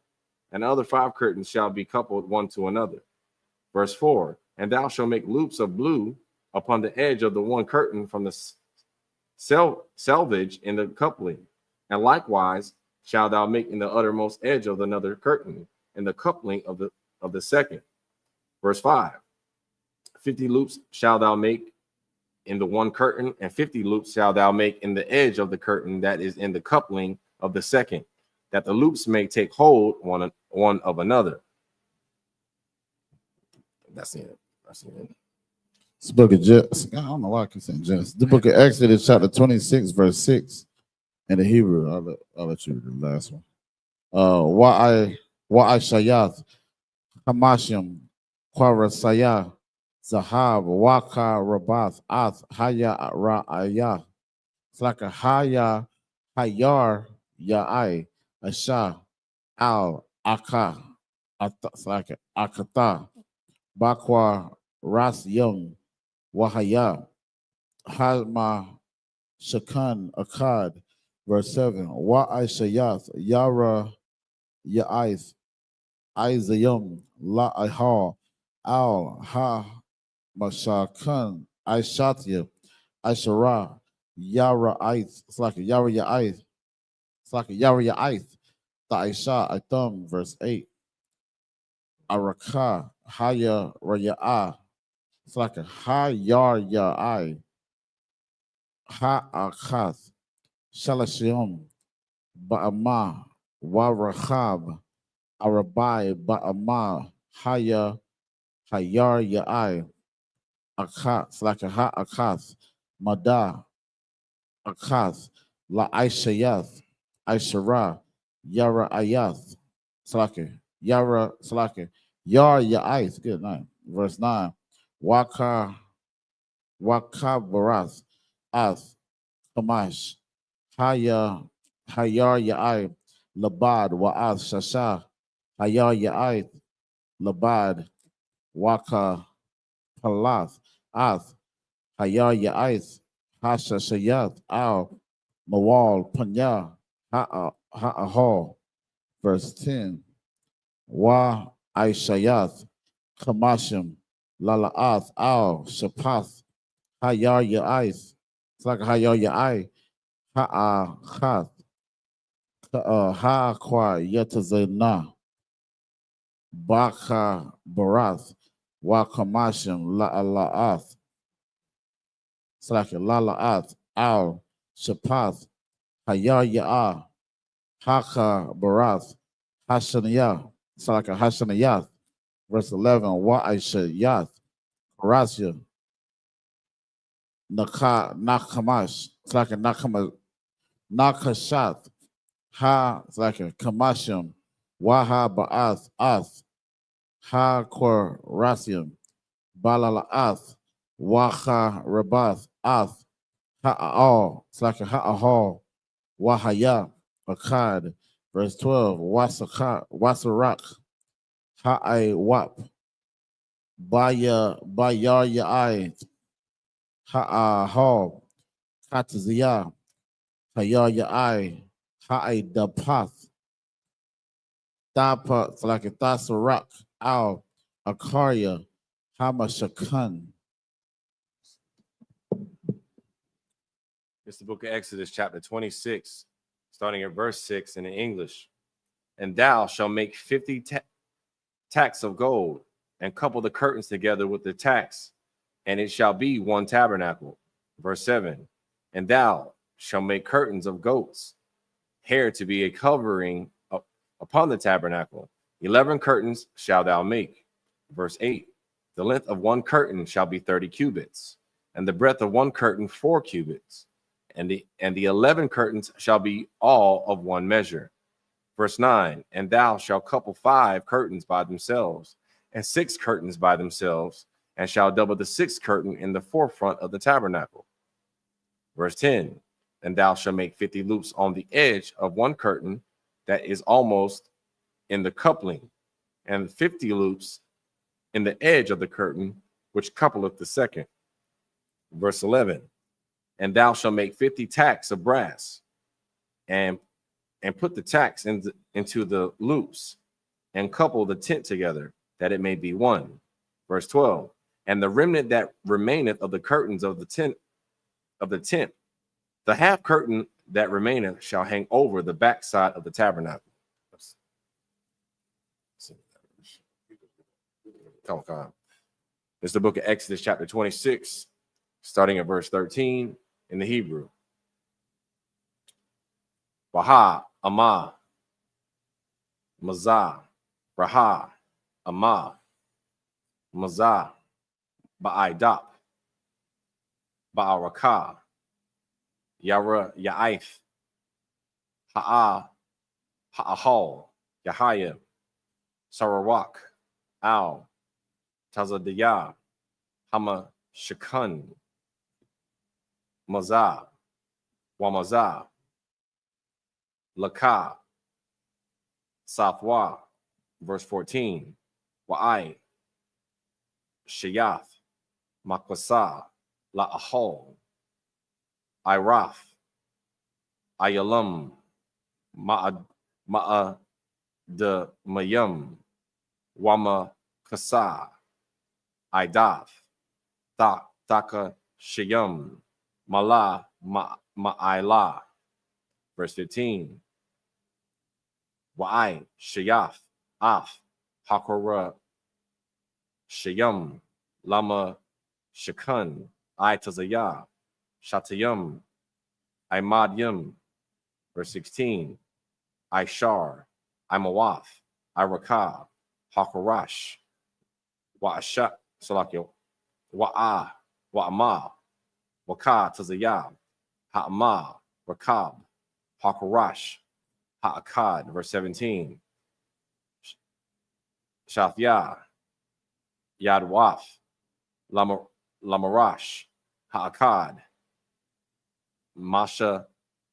and other 5 curtains shall be coupled one to another. Verse 4, and thou shalt make loops of blue upon the edge of the one curtain from the selvage in the coupling, and likewise shalt thou make in the uttermost edge of another curtain in the coupling of the second. Verse 5, 50 loops shalt thou make in the one curtain, and 50 loops shalt thou make in the edge of the curtain that is in the coupling of the second, that the loops may take hold one of another. That's it. It's the book of Genesis. I don't know why I keep saying Genesis. The book of Exodus, chapter 26, verse 6. In the Hebrew, I'll let you read the last one. Y.I.S.U.P.K, Hamashim, Kwarasaya, Zahab, Waka, Rabath, Ath, Haya, Ra'aya. It's like a Haya, Hayar, Ya'ai, Asha, Al, Aka. It's like a Akata, Bakwa, Ras Young, Wahaya, Halma, Shakan, Akkad. Verse 7, Wa'ai-Shayath, Yara, Ya'ith, Izayum, La'ihar, Al, Ha, Mashakan, Aishatia, Aishara, Yara, Ith. It's like a Yara, Ya'ith. It's like a Yara, Ya'ith. Ta'isha, Itham, verse 8. Araka, Haya, Raya'ah. It's like a Ha-Yar, Ya'ai. Ha-Akath, Shalashim, Ba'ama, Warahab, Arabai, Ba'ama, Haya, Hayar, Ya'ai, Akath, like a Ha Akath, Mada, Akath, La Aishayath, Aishara, Yara Ayath, Slake, Yara, Slake, Yar Ya'ith, good night. Verse 9, Waka, Barath, Ath, Kamash, Haya, Hayar Ya'ai, Labad, Wa'ath, Shasha, Hayar Ya'ai, Labad, Waka, Palath, Ath, Hayar Ya'ith, Hasha Shayath, Al, Mawal, Panya, Ha'ahal. Verse 10, Wa Aishayath, Kamashim, Lala'ath, Al, Shapath, Hayar Ya'ith. It's like Hayar Ya'ai, Ha'achath, Ha'akwa Yetazena, Baka Barath, Wakamashim, La'ala'ath. It's like a Lala'ath, Al, Shapath, Hayar Ya'ah, Haka Barath, Hashaniyah. It's like a Hashaniyath. Verse 11, Wa'aishayath, Karasya, Nakamash. It's like a Nakashath. Ha, it's like a Kamashim. Waha Ba'ath, Ath. Ha Korasium. Balala'ath. Waha Rabath, Ath. Ha'al. It's like a Ha'ahal. Wahaya. Akkad. Verse 12. Wasarak. Ha-I-Wap. Bayar Ya'ai. Ha-Ahal. Kataziyah. Hayar Ya'ai. Ha-I-Dapath. Thapa, it's like a Thasarak. Al. Akaria. Hamashakan. It's the book of Exodus, chapter 26, starting at verse 6 in English. And thou shalt make 50 tacks of gold, and couple the curtains together with the tacks, and it shall be one tabernacle. Verse 7, and thou shalt make curtains of goats' hair to be a covering upon the tabernacle. 11 curtains shalt thou make. Verse 8, The length of one curtain shall be 30 cubits, and the breadth of one curtain 4 cubits, and the 11 curtains shall be all of one measure. Verse 9, and thou shalt couple 5 curtains by themselves, and 6 curtains by themselves, and shall double the 6th curtain in the forefront of the tabernacle. Verse 10, and thou shalt make 50 loops on the edge of one curtain that is almost in the coupling, and 50 loops in the edge of the curtain which coupleth the second. Verse 11, and thou shalt make 50 tacks of brass, and put the tacks into the loops, and couple the tent together, that it may be one. Verse 12, and the remnant that remaineth of the curtains of the tent, the half curtain that remaineth shall hang over the backside of the tabernacle. This is the book of Exodus, chapter 26, starting at verse 13 in the Hebrew. Waha, Amah, Mazah, Raha, Amah, Mazah, Ba'idap, Ba'arakah, Yara, Ya'if, Ha'a, Ha'ahal, Yahaya, Sarawak, Al, Tazadiyah, Hama Shakun, Mazah, Wamazah, Lakah, Safwa, verse 14, Wa'ai, Shayath, Makwasa, La'ahol, Iraf, Ayalam, Ma'a de Mayam, Wama Kasa, Idath, Thaka Shayam, Mala Ma'ila. Verse 15. Wa'ai Shayaf, Af, Hakora Shayam, Lama Shakun, I Tazayah, Shatayam, Imadyam. Verse 16. Ishar, Imawaf, Irakah, Hakarash, Wa'asha, Salakyo, Wa'a, Wa'ama, Waka Tazayah, Ha'ama, Rakab, Hakarash, Ha'akad. Verse 17. Shathya, Yadwaf, Lamarash, Ha'akad, Masha,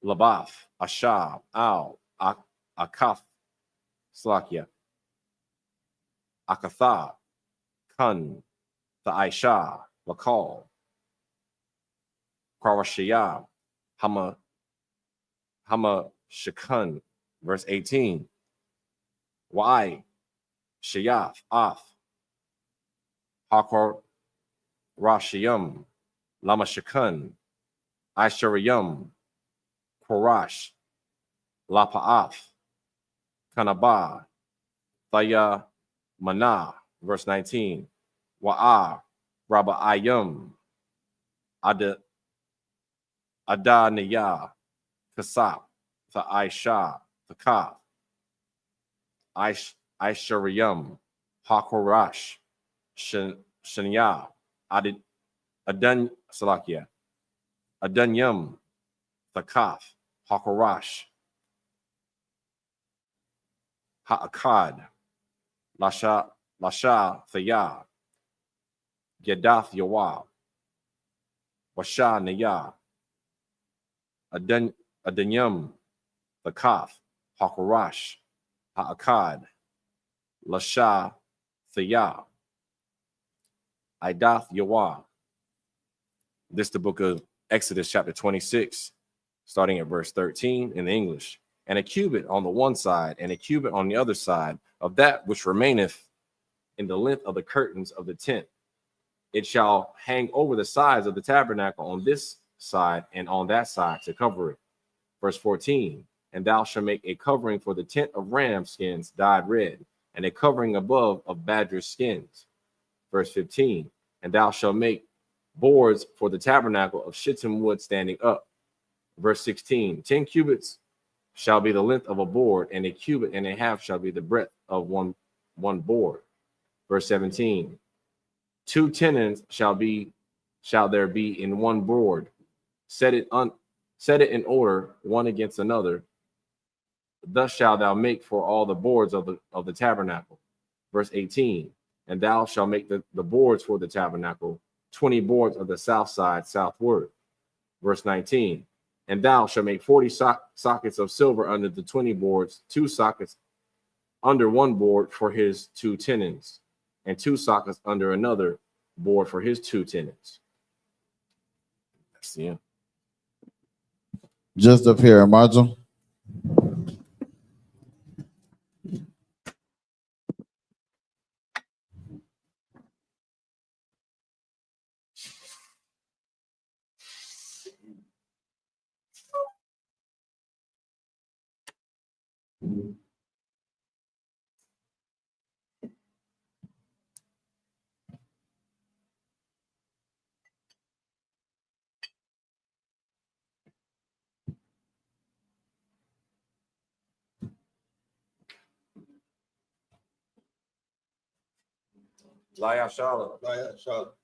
Labaf, Ashab, Al, Akaf, Slakia, Akatha, Kun, the Aisha, Lakal, Krawashiyah, Hama Shakun. Verse 18. Wa'ai, Shayath, Af, Hakor Rashiyam, Lama Shakun, Aishariyam, Korash, Lapa'af, Kanaba, Thaya Mana. Verse 19. Wa'a, Raba'ayam, Adaniyah, Kasap, the Aisha, the Kaf, Aishariyam, Hakorash, Shanya, Adan Salakia, Adanyam, the Kaf, Hakorash, Ha'akad, Lasha, Thaya, Gedath Yawa, Washa Naya, Adanyam, the Kaf, Hakorash, Ha'akad, Lasha Thaya, Idath Yawa. This is the book of Exodus, chapter 26, starting at verse 13 in the English. And a cubit on the one side, and a cubit on the other side of that which remaineth in the length of the curtains of the tent. It shall hang over the sides of the tabernacle on this side and on that side to cover it. Verse 14. And thou shalt make a covering for the tent of ram skins dyed red, and a covering above of badger skins. Verse 15. And thou shalt make boards for the tabernacle of shittim wood standing up. Verse 16. 10 cubits shall be the length of a board, and a cubit and a half shall be the breadth of one board. Verse 17. 2 tenons shall there be in one board. Set it in order, one against another. Thus shalt thou make for all the boards of the tabernacle. Verse 18. And thou shalt make the boards for the tabernacle, 20 boards of the south side southward. Verse 19. And thou shalt make 40 sockets of silver under the 20 boards, 2 sockets under one board for his 2 tenons, and 2 sockets under another board for his 2 tenons. That's the end. Just up here, Margin. YAHANNA. YAHANNA.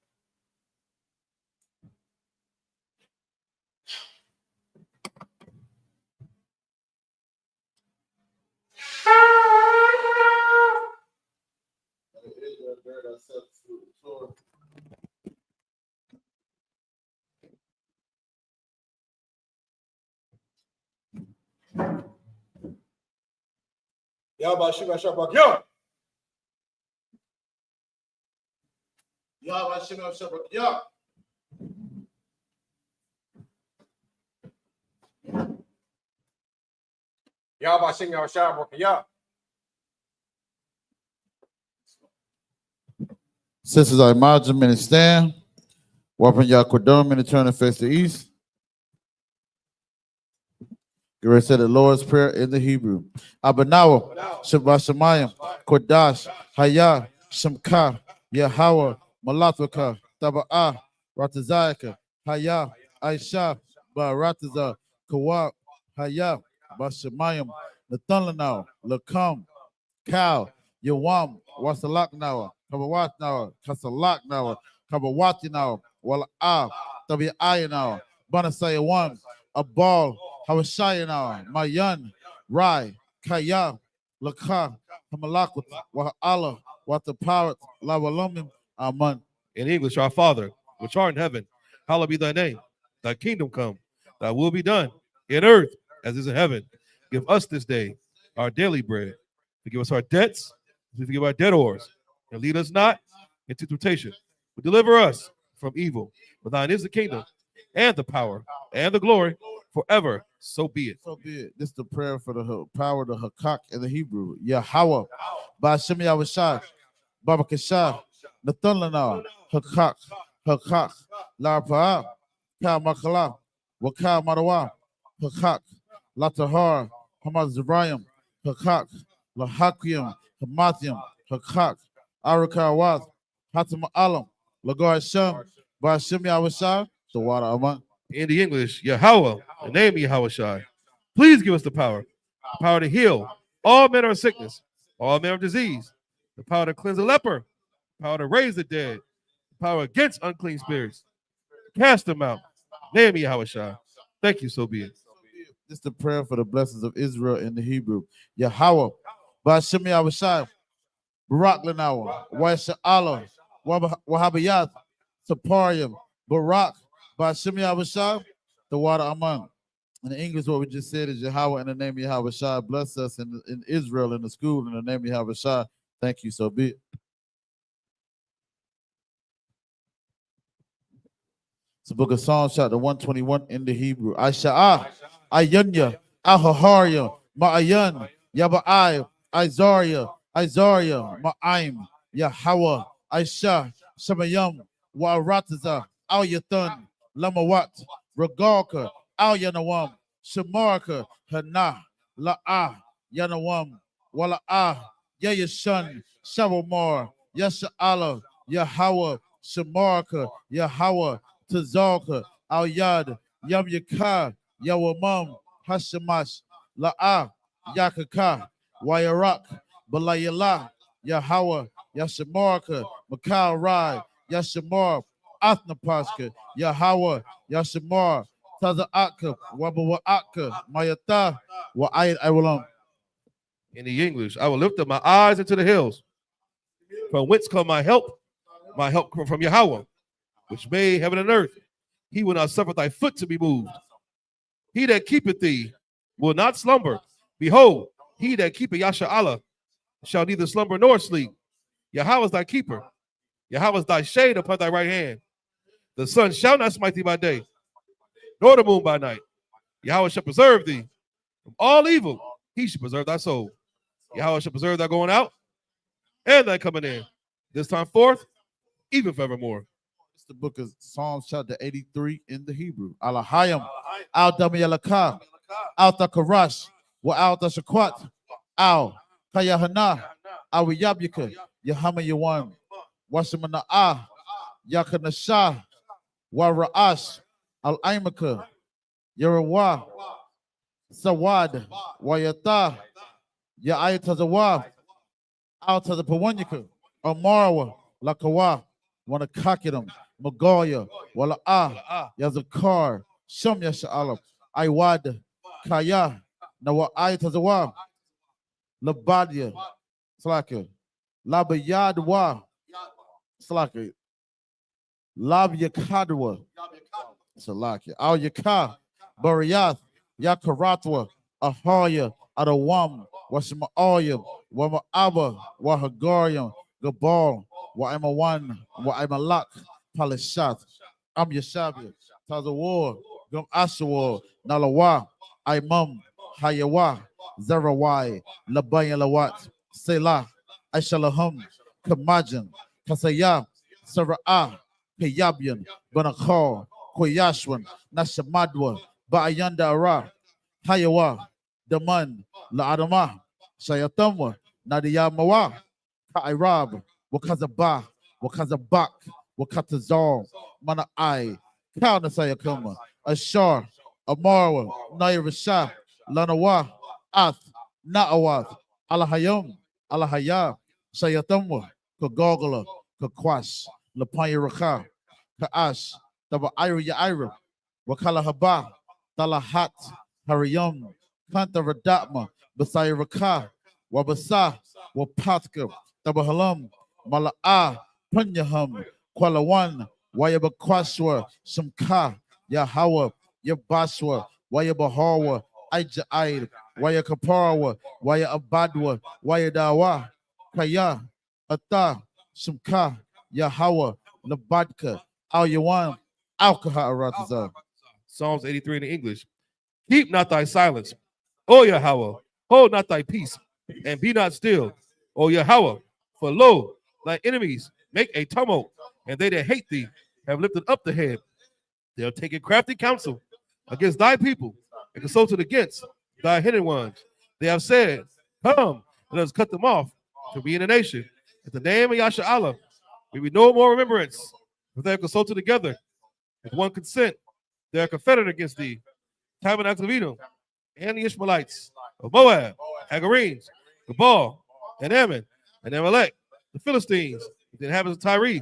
YAHANNA. YAHANNA. Sisters, I imagine men stand. Wapin Yakodom, men turn and face the east. Get ready to say the Lord's Prayer in the Hebrew. Abanawa, Shabashamayim, Kodash, Hayah, Shamka, Yahweh, Malathaka, Taba'ah, Ratazayaka, Hayah, Aisha, Barataza, Kawab, Hayah, Bashamayim, Nathalanao, Lakam, Kal, Yawam, Wasalak Nawa, Kabawat Nawa, Kasalak Nawa, Kabawati Nawa, Wala'ah, Tabi Ayanawa, Banasaya one, a ball, Hawashayanawa, Mayan, Rai, Kaya, Laka, Hamalakut, Wahala, Wataparat, Lawalumim, Aman. In English, our Father, which art in heaven, hallowed be thy name. Thy kingdom come, thy will be done, in earth as is in heaven. Give us this day our daily bread. Forgive us our debts, as we forgive our debtors. And lead us not into temptation, but deliver us from evil. For thine is the kingdom, and the power, and the glory, forever. So be it. So be it. This is the prayer for the power of the Hakak in the Hebrew. Yahweh, Ba'ashem Yahushua, Baba Kashah, Nathan Lana, Hakak, Hakak, La Pa'a, Ka Makala, Waka Marawa, Hakak, La Tahar, Hamad Zibrayim, Hakak, La Hakim, Hamathium, Hakak, Arakawaz, Hatam Alam, Lagar Hashem, Ba'ashem Yahushua, the water Aman. In the English, Yahweh, the name Yahweh Shai. Please give us the power to heal all manner of sickness, all manner of disease, the power to cleanse a leper, the power to raise the dead, the power against unclean spirits, cast them out. Name Yahweh Shai. Thank you, so be it. This is the prayer for the blessings of Israel in the Hebrew. Yahweh, Ba'ashem Yahushua, Barak Lanawa, Waisha Allah, Wahabayat, Taparium, Barak, Ba'ashem Yahushua, the water Aman. In English, what we just said is Yahweh in the name of Yahweh Shai. Bless us in Israel, in the school, in the name of Yahweh Shai. Thank you, so be it. It's the book of Psalms, chapter 121 in the Hebrew. Aisha'ah, Ayanya, Ahaharya, Ma'ayan, Yaba'ai, Isaiah, Ma'aim, Yahweh, Aisha, Shemayam, Wa'arataza, Al Yathan, Lamawat, Regalka, Al Yanawam, Shamarka, Hana, La'ah, Yanawam, Wala'ah, Yayashan, Shavamar, Yasha'ala, Yahweh, Shamarka, Yahweh, Tazalka, Al Yad, Yam Yakar, Yawamam, Hashamash, La'ah, Yakaka, Wayarak, Balayala, Yahweh, Yashamarka, Makal Rai, Yashamar, Athnapaska, Yahweh, Yashamar, Taza Akka, Wabba Akka, Mayata, Wa Ayat Awalam. In the English, I will lift up my eyes into the hills. From whence come my help? My help come from Yahweh, which made heaven and earth. He will not suffer thy foot to be moved. He that keepeth thee will not slumber. Behold, he that keepeth Yasha shall neither slumber nor sleep. Yahweh is thy keeper. Yahweh is thy shade upon thy right hand. The sun shall not smite thee by day, nor the moon by night. Yahweh shall preserve thee from all evil. He shall preserve thy soul. Yahweh shall preserve thy going out and thy coming in, this time forth, even forevermore. It's the book of Psalms, chapter 83 in the Hebrew. Alahayim, Al Damiyalaka, Al Takarash, Wa Al Tashakwat, Al Kayahana, Al Yabyaka, Yahama Yawan, Washamana Ah, Yakanasha, Wa Ra'ash, Al Aimaka, Yarawa, Sawad, Wayata, Ya'ayatazawa, Al Tazapawanyaka, Amarawa, Lakawa, Wanakakidam, Magoya, Wala'a, Yazakar, Shum Yasha'alam, Iwad, Kaya, Nawa Ayatazawa, Labadia, Slaka, Labayadwa, Slaka, Labyakadwa, Salaki, Al Yaka, Bariath, Yakaratwa, Ahaya, Adawam, Washima'ayam, Wama'aba, Wahagariam, Gabal, Wa'imawan, Wa'imalak, Palishat, Am Yashabia, Tazawar, Gum Ashawar, Nalawa, Imam, Hayawa, Zarawai, Labayalawat, Selah, Aishalahum, Kamajan, Kasaya, Sara'ah, Kayabian, Banakar, Koyashwan, Nashamadwa, Ba'ayanda Ara, Hayawa, Daman, La'adama, Shayatamwa, Nadiyamawa, Ka'irab, Wakazaba, Wakazabak, Wakatazar, Mana Ai, Kaunasayakuma, Ashar, Amarwa, Nairashah, Lanawa, Ath, Na'awath, Alahayum, Alahaya, Shayatamwa, Kagogala, Kakwash, Lapayaraka, Ka'ash, Taba Ira Yaira, Wakala Haba, Talahat, Hariyum, Kanta Radatma, Basai Raka, Wabasa, Wapatka, Tabahalam, Mala'a, Punyaham, Kualawan, Wayabakwashwa, Shamka, Yahawa, Yabashwa, Wayabahawa, Aija'id, Wayakaparawa, Wayabadwa, Wayadawa, Kaya, Ata, Shamka, Yahawa, Labadka, Al Yawan, Alkaha Arataza. Psalms 83 in the English. Keep not thy silence, O Yahweh. Hold not thy peace, and be not still, O Yahweh. For lo, thy enemies make a tumult, and they that hate thee have lifted up the head. They have taken crafty counsel against thy people, and consulted against thy hidden ones. They have said, come, let us cut them off to be in a nation. At the name of Yasha Allah, we be no more remembrance. But they have consulted together with one consent. They are confederate against thee. Tabernacle of Edom, and the Ishmaelites of Moab, Hagarenes, Gabal, and Ammon, and Amalek, the Philistines, the inhabitants of Tyre.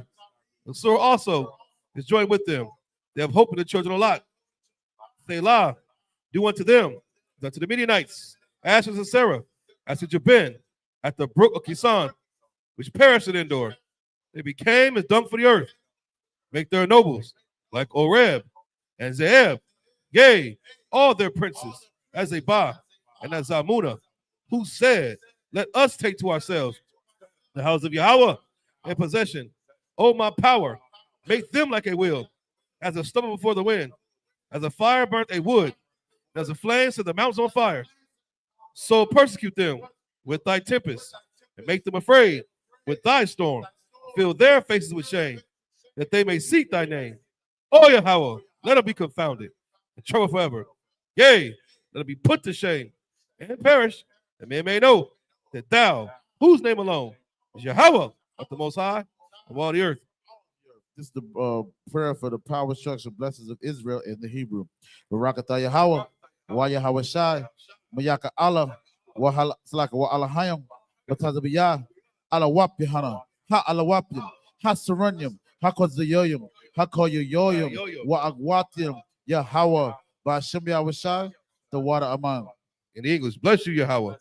And Sur also is joined with them. They have hope in the children of Lot. Selah, do unto them, as unto the Midianites, Ashes and Sarah, as to Jabin, at the brook of Kisan, which perished in Endor. They became as dung for the earth. Make their nobles like Oreb and Zeeb, yea, all their princes, as Zebah and as Zalmunna, who said, let us take to ourselves the house of Yahweh in possession. O my power, make them like a wheel, as a stubble before the wind, as a fire burnt a wood, and as a flame set the mountains on fire. So persecute them with thy tempest, and make them afraid with thy storm. Fill their faces with shame, that they may seek thy name. O Yahweh, let them be confounded and trouble forever. Yea, let them be put to shame and perish, that men may know that thou, whose name alone is Yahweh of the Most High of all the earth. This is the prayer for the power, structure, blessings of Israel in the Hebrew. Barakatah Yahweh, Wa Yahweh Shai, Mayaka Allah, Wa Salaka Wa Alahayim, Batazabiyah, Allah Wap Yahana, Ha Allah Wapim, Ha Serenium, Hakozayoyim, Hakoyoyoyim, Wa'agwatim, Yahweh, Ba'ashem Yahushai, the water among. In the English, bless you, Yahweh,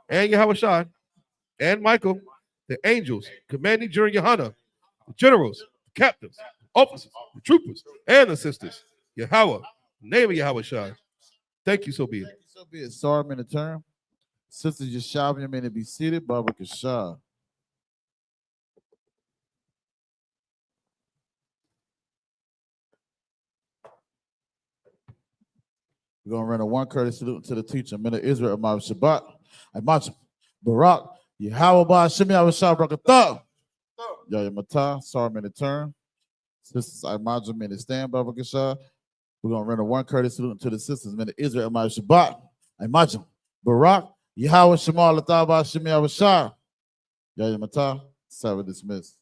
and Yahweh Shai, and Michael, the angels commanding during YAHANNA, the generals, the captains, the officers, the troopers, and the sisters. Yahweh, name of Yahweh Shai. Thank you, so be it. So be it. Sorry, I'm in the turn. Sister Yashab, you may be seated. Baba Kashab. We're going to run a one courtesy salute to the teacher, Men of Israel, Imam Shabbat, Imam Barak, Yahweh Ba'ashem Yahushai Brakatah. Yahya Matah, sorry, I'm in the turn. Sisters, Imam in the stand, Baba Kashab. We're going to run a one courtesy salute to the sisters, Men of Israel, Imam Shabbat, Imam Barak, Yahweh Shema Latah Ba'ashem Yahushai. Yahya Matah, Sabbath dismissed.